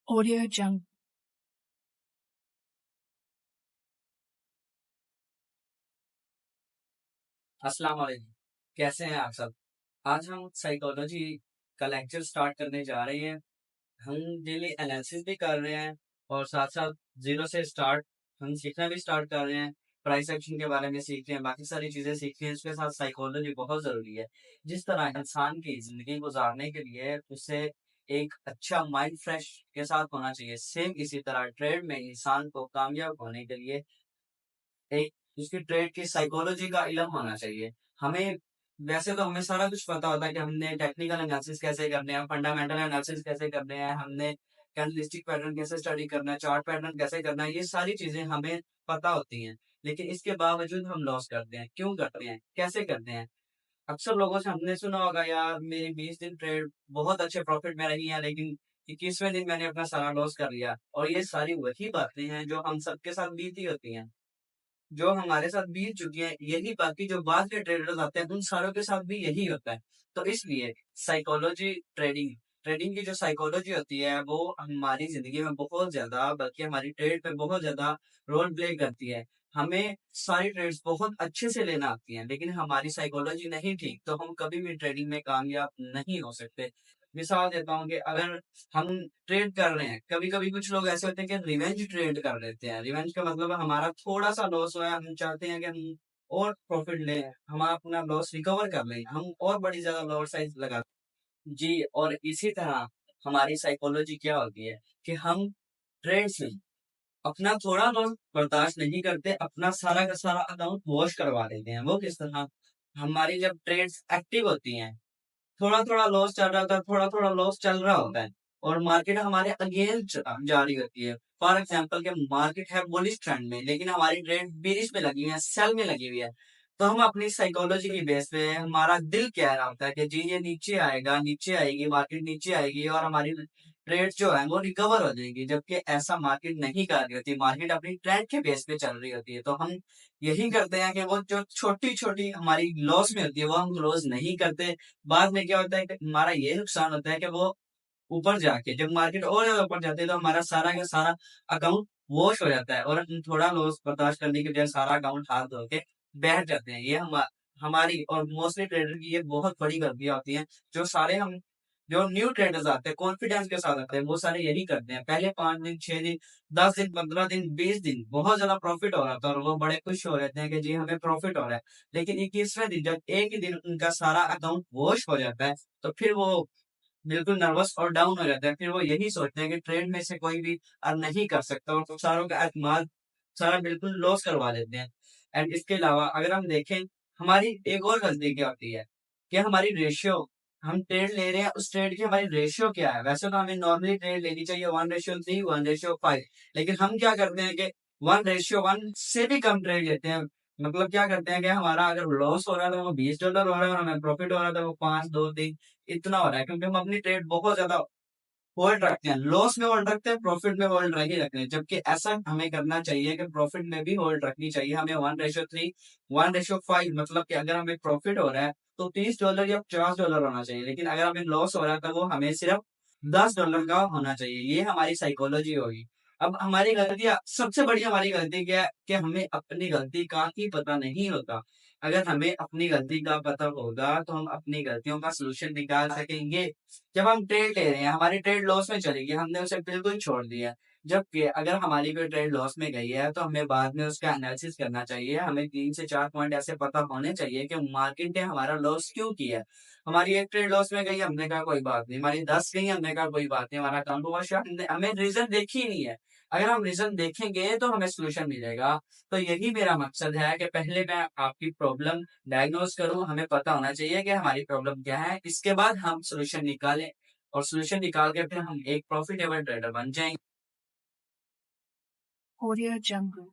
Audio Jungle. अस्सलाम वालेकुम। कैसे हैं आप सब? आज हम साइकोलॉजी का लेक्चर स्टार्ट करने जा रहे हैं। हम डेली एनालिसिस भी कर रहे हैं और साथ साथ जीरो से स्टार्ट हम सीखना भी स्टार्ट कर रहे हैं। प्राइस एक्शन के बारे में सीख रहे हैं, बाकी सारी चीजें सीख रहे हैं। इसके साथ साइकोलॉजी बहुत जरूरी है। जिस तरह इंसान की जिंदगी गुजारने के लिए उसे एक अच्छा माइंड फ्रेश के साथ होना चाहिए, सेम इसी तरह ट्रेड में इंसान को कामयाब होने के लिए एक उसकी ट्रेड की साइकोलॉजी का इल्म होना चाहिए। हमें वैसे तो हमें सारा कुछ पता होता है कि हमने टेक्निकल एनालिसिस कैसे करने हैं, फंडामेंटल एनालिसिस कैसे करने हैं, हमने कैंडलस्टिक पैटर्न कैसे स्टडी करना है, चार्ट पैटर्न कैसे करना है, ये सारी चीजें हमें पता होती हैं। लेकिन इसके बावजूद हम लॉस करते हैं। क्यों करते हैं, कैसे करते हैं? अक्सर लोगों से हमने सुना होगा, यार मेरी 20 दिन ट्रेड बहुत अच्छे प्रॉफिट में रही है, लेकिन 21वें दिन मैंने अपना सारा लॉस कर लिया। और ये सारी वही बातें हैं जो हम सबके साथ बीती होती हैं, जो हमारे साथ बीत चुकी है। यही बाकी जो बाद के ट्रेडर्स आते हैं उन सारों के साथ भी यही होता है। तो इसलिए साइकोलॉजी ट्रेडिंग ट्रेडिंग की जो साइकोलॉजी होती है वो हमारी जिंदगी में बहुत ज्यादा, बल्कि हमारी ट्रेड पे बहुत ज्यादा रोल प्ले करती है। हमें सारी ट्रेड्स बहुत अच्छे से लेना आती हैं, लेकिन हमारी साइकोलॉजी नहीं ठीक तो हम कभी भी ट्रेडिंग में कामयाब नहीं हो सकते। मिसाल देता हूँ कि अगर हम ट्रेड कर रहे हैं, कभी कभी कुछ लोग ऐसे होते हैं कि रिवेंज ट्रेड कर लेते हैं। रिवेंज का मतलब है हमारा थोड़ा सा लॉस हुआ है, हम चाहते हैं कि हम और प्रॉफिट लें, हम अपना लॉस रिकवर कर लें, हम और बड़ी ज्यादा लॉट साइज लगा जी। और इसी तरह हमारी साइकोलॉजी क्या होती है कि हम ट्रेड से अपना थोड़ा लॉस बर्दाश्त नहीं करते, अपना सारा का सारा अकाउंट वॉश करवा देते हैं। वो किस तरह? हमारी जब ट्रेड्स एक्टिव होती हैं, थोड़ा थोड़ा लॉस चल रहा होता है, थोड़ा थोड़ा लॉस चल रहा होता है और मार्केट हमारे अगेंस्ट जा रही होती है। फॉर एग्जाम्पल के मार्केट है बुलिश ट्रेंड में, लेकिन हमारी ट्रेड बेरिश में लगी हुई है, सेल में लगी हुई है। तो हम अपनी साइकोलॉजी की बेस पे हमारा दिल कह रहा होता है कि जी ये नीचे आएगा, नीचे आएगी मार्केट, नीचे आएगी और हमारी ट्रेड जो है वो रिकवर हो जाएगी। जबकि ऐसा मार्केट नहीं कर रही होती, मार्केट अपनी ट्रेंड के बेस पे चल रही होती है। तो हम यही करते हैं कि वो जो छोटी छोटी हमारी लॉस में होती है वो हम क्लोज नहीं करते। बाद में क्या होता है कि हमारा ये नुकसान होता है कि वो ऊपर जाके जब मार्केट और ज्यादा ऊपर जाती है तो हमारा सारा का सारा अकाउंट वॉश हो जाता है और हम थोड़ा लॉस बर्दाश्त करने के बजाय सारा अकाउंट हाथ धो के बैठ जाते हैं। ये हमारी और मोस्टली ट्रेडर की ये बहुत बड़ी गलतियां होती हैं। जो सारे हम जो न्यू ट्रेडर्स आते हैं कॉन्फिडेंस के साथ आते हैं, वो सारे यही करते हैं। पहले 5 दिन, 6 दिन, 10 दिन, 15 दिन, 20 दिन बहुत ज्यादा प्रॉफिट हो रहा था और वो बड़े खुश हो रहते हैं कि जी हमें प्रॉफिट हो रहा है। लेकिन 21वें दिन जब एक ही दिन उनका सारा अकाउंट वॉश हो जाता है तो फिर वो बिल्कुल नर्वस और डाउन हो जाता है। फिर वो यही सोचते हैं कि ट्रेड में से कोई भी अर्न नहीं कर सकता और तो सारों का एतमाद सारा बिल्कुल लॉस करवा देते हैं। एंड इसके अलावा अगर हम देखें, हमारी एक और गलती क्या होती है कि हमारी रेशियो, हम ट्रेड ले रहे हैं उस ट्रेड की हमारी रेशियो क्या है। वैसे तो हमें नॉर्मली ट्रेड लेनी चाहिए 1:3, 1:5, लेकिन हम क्या करते हैं कि 1:1 से भी कम ट्रेड लेते हैं। मतलब क्या करते हैं कि हमारा अगर लॉस हो रहा था वो $20 हो रहा है और हमें प्रॉफिट हो रहा था वो 5, 2, 3 इतना हो रहा है, क्योंकि हम अपनी ट्रेड बहुत ज्यादा होल्ड रखते हैं। लॉस में होल्ड रखते हैं, प्रॉफिट में होल्ड नहीं रखते हैं। जबकि ऐसा हमें करना चाहिए कि प्रॉफिट में भी होल्ड रखनी चाहिए। हमें 1:3, 1:5 मतलब कि अगर हमें प्रॉफिट हो रहा है तो $30 या $50 होना चाहिए, लेकिन अगर हमें लॉस हो रहा है तो वो हमें सिर्फ $10 का होना चाहिए। ये हमारी साइकोलॉजी होगी। अब हमारी गलतियां, सबसे बड़ी हमारी गलती क्या है कि हमें अपनी गलती का ही पता नहीं होता। अगर हमें अपनी गलती का पता होगा तो हम अपनी गलतियों का सोल्यूशन निकाल सकेंगे। जब हम ट्रेड ले रहे हैं, हमारी ट्रेड लॉस में चली गई, हमने उसे बिल्कुल छोड़ दिया। जबकि अगर हमारी कोई ट्रेड लॉस में गई है तो हमें बाद में उसका एनालिसिस करना चाहिए। हमें 3 से 4 पॉइंट ऐसे पता होने चाहिए कि मार्केट ने हमारा लॉस क्यों किया। हमारी एक ट्रेड लॉस में गई, हमने कहा कोई बात नहीं, हमारी 10 गई, हमने कहा कोई बात नहीं, हमारा काम हुआ शायद, हमें रीजन देखी ही नहीं है। अगर हम रीजन देखेंगे तो हमें सोल्यूशन मिलेगा। तो यही मेरा मकसद है कि पहले मैं आपकी प्रॉब्लम डायग्नोज करूं, हमें पता होना चाहिए कि हमारी प्रॉब्लम क्या है, इसके बाद हम सोल्यूशन निकालें और सोल्यूशन निकाल के फिर हम एक प्रॉफिटेबल ट्रेडर बन जाएंगे। Audio Jungle.